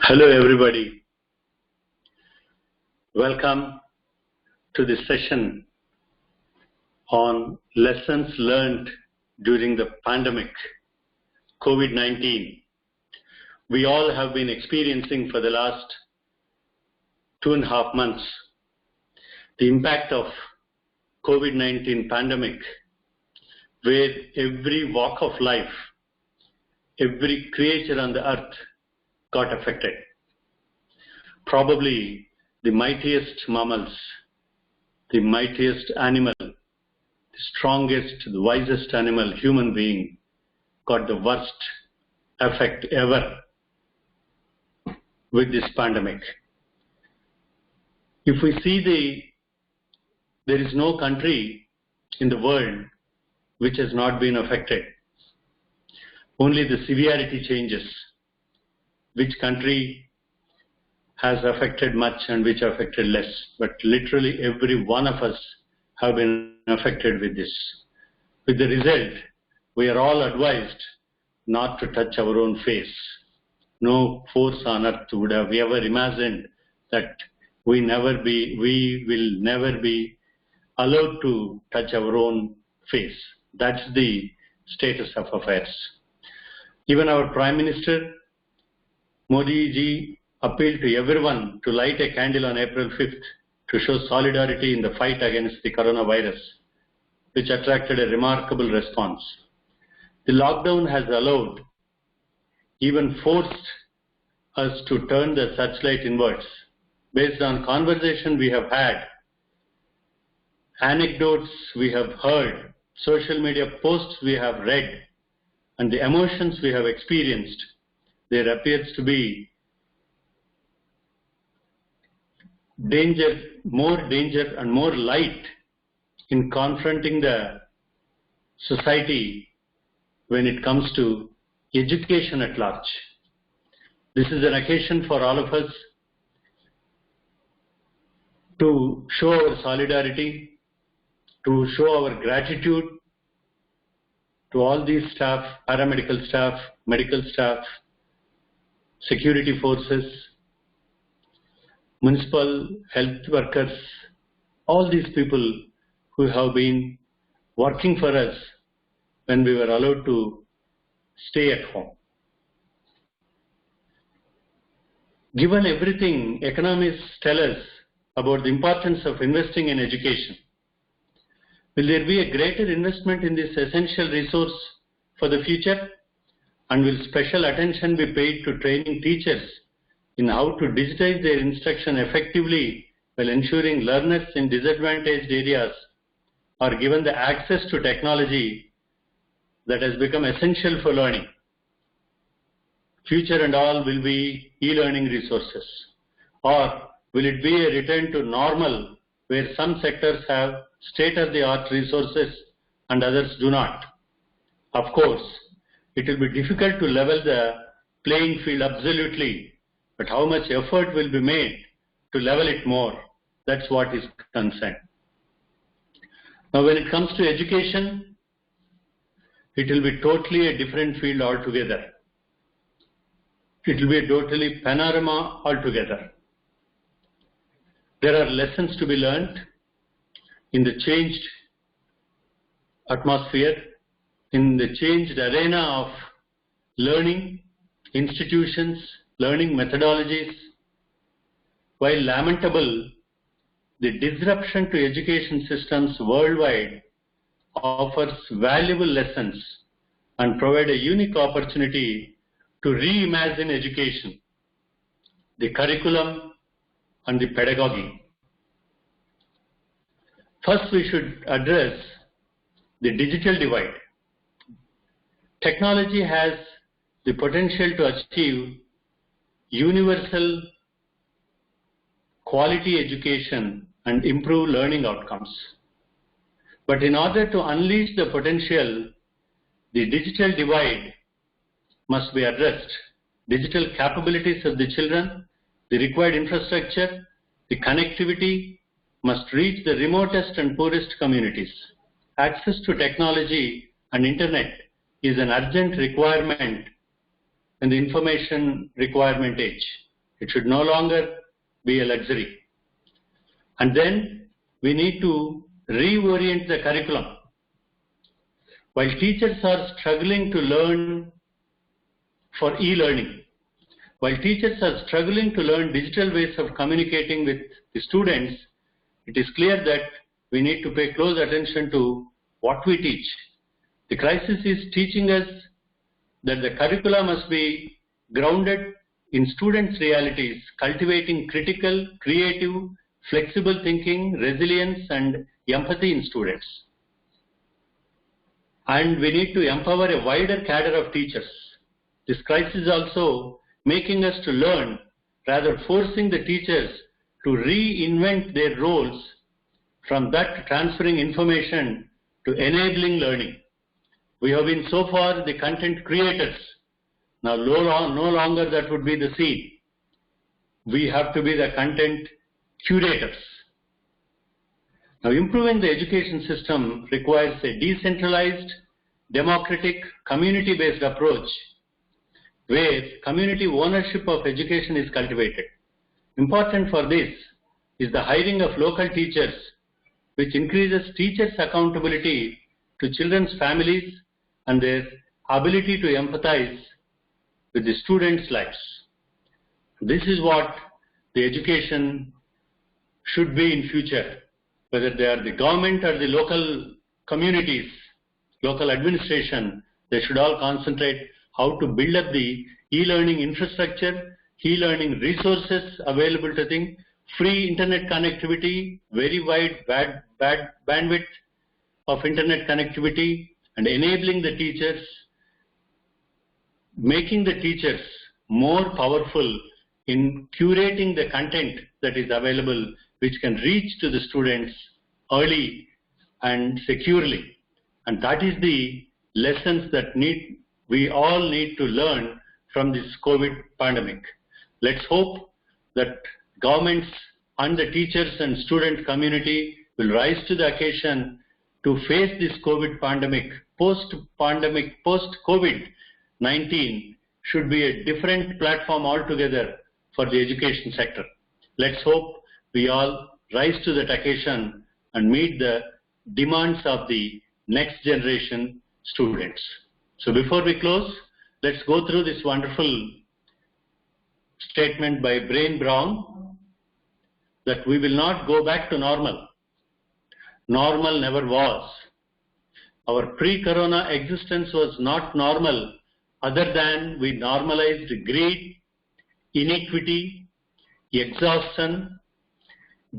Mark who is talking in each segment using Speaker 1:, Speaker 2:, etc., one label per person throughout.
Speaker 1: Hello everybody, welcome to this session on lessons learned during the pandemic, Covid-19. We all have been experiencing for the last 2.5 months the impact of Covid-19 pandemic, where every walk of life, every creature on the earth got affected. Probably the mightiest mammals, the mightiest animal, the strongest, the wisest animal, human being, got the worst effect ever with this pandemic. If we see there is no country in the world which has not been affected. Only the severity changes. Which country has affected much and which affected less. But literally every one of us have been affected with this. With the result, we are all advised not to touch our own face. No force on earth would have ever imagined that we will never be allowed to touch our own face. That's the status of affairs. Even our Prime Minister, Modi ji, appealed to everyone to light a candle on April 5th to show solidarity in the fight against the coronavirus, which attracted a remarkable response. The lockdown has allowed, even forced us to turn the searchlight inwards. Based on conversation we have had, anecdotes we have heard, social media posts we have read, and the emotions we have experienced, there appears to be more danger and more light in confronting the society when it comes to education at large. This is an occasion for all of us to show our solidarity, to show our gratitude to all these staff, paramedical staff, medical staff, security forces, municipal health workers, all these people who have been working for us when we were allowed to stay at home. Given everything economists tell us about the importance of investing in education, will there be a greater investment in this essential resource for the future? And will special attention be paid to training teachers in how to digitize their instruction effectively while ensuring learners in disadvantaged areas are given the access to technology that has become essential for learning? Future and all will be e-learning resources. Or will it be a return to normal where some sectors have state-of-the-art resources and others do not? Of course, it will be difficult to level the playing field absolutely, but how much effort will be made to level it more? That's what is concerned. Now, when it comes to education, it will be totally a different field altogether. It will be a totally panorama altogether. There are lessons to be learned in the changed atmosphere, in the changed arena of learning, institutions, learning methodologies. While lamentable, the disruption to education systems worldwide offers valuable lessons and provide a unique opportunity to reimagine education, the curriculum and the pedagogy. First, we should address the digital divide. Technology has the potential to achieve universal quality education and improve learning outcomes. But in order to unleash the potential, the digital divide must be addressed. Digital capabilities of the children, the required infrastructure, the connectivity must reach the remotest and poorest communities. Access to technology and internet is an urgent requirement in the information requirement age. It should no longer be a luxury. And then we need to reorient the curriculum. While teachers are struggling to learn for e-learning, while teachers are struggling to learn digital ways of communicating with the students, it is clear that we need to pay close attention to what we teach. The crisis is teaching us that the curricula must be grounded in students' realities, cultivating critical, creative, flexible thinking, resilience, and empathy in students. And we need to empower a wider cadre of teachers. This crisis is also making us to learn, rather forcing the teachers to reinvent their roles, from that to transferring information to enabling learning. We have been so far the content creators. Now no longer that would be the scene. We have to be the content curators. Now improving the education system requires a decentralized, democratic, community-based approach where community ownership of education is cultivated. Important for this is the hiring of local teachers, which increases teachers' accountability to children's families and their ability to empathize with the students' lives. This is what the education should be in future, whether they are the government or the local communities, local administration. They should all concentrate how to build up the e-learning infrastructure, e-learning resources available to them, free internet connectivity, very wide bandwidth of internet connectivity, and enabling the teachers, making the teachers more powerful in curating the content that is available, which can reach to the students early and securely. And that is the lessons that we all need to learn from this COVID pandemic. Let's hope that governments and the teachers and student community will rise to the occasion to face this COVID pandemic. Post-pandemic, post-COVID-19 should be a different platform altogether for the education sector. Let's hope we all rise to that occasion and meet the demands of the next generation students. So before we close, let's go through this wonderful statement by Brain Brown that we will not go back to normal. Normal never was. Our pre-corona existence was not normal other than we normalized greed, inequity, exhaustion,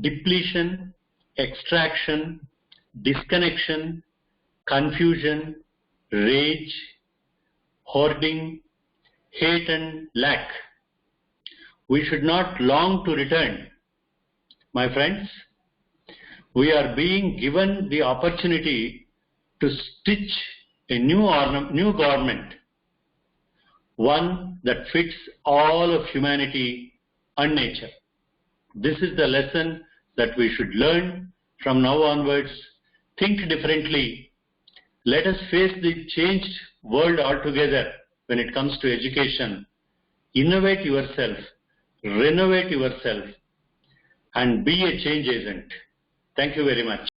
Speaker 1: depletion, extraction, disconnection, confusion, rage, hoarding, hate and lack. We should not long to return. My friends, we are being given the opportunity to stitch a new government, one that fits all of humanity and nature. This is the lesson that we should learn from now onwards. Think differently. Let us face the changed world altogether when it comes to education. Innovate yourself, renovate yourself, and be a change agent. Thank you very much.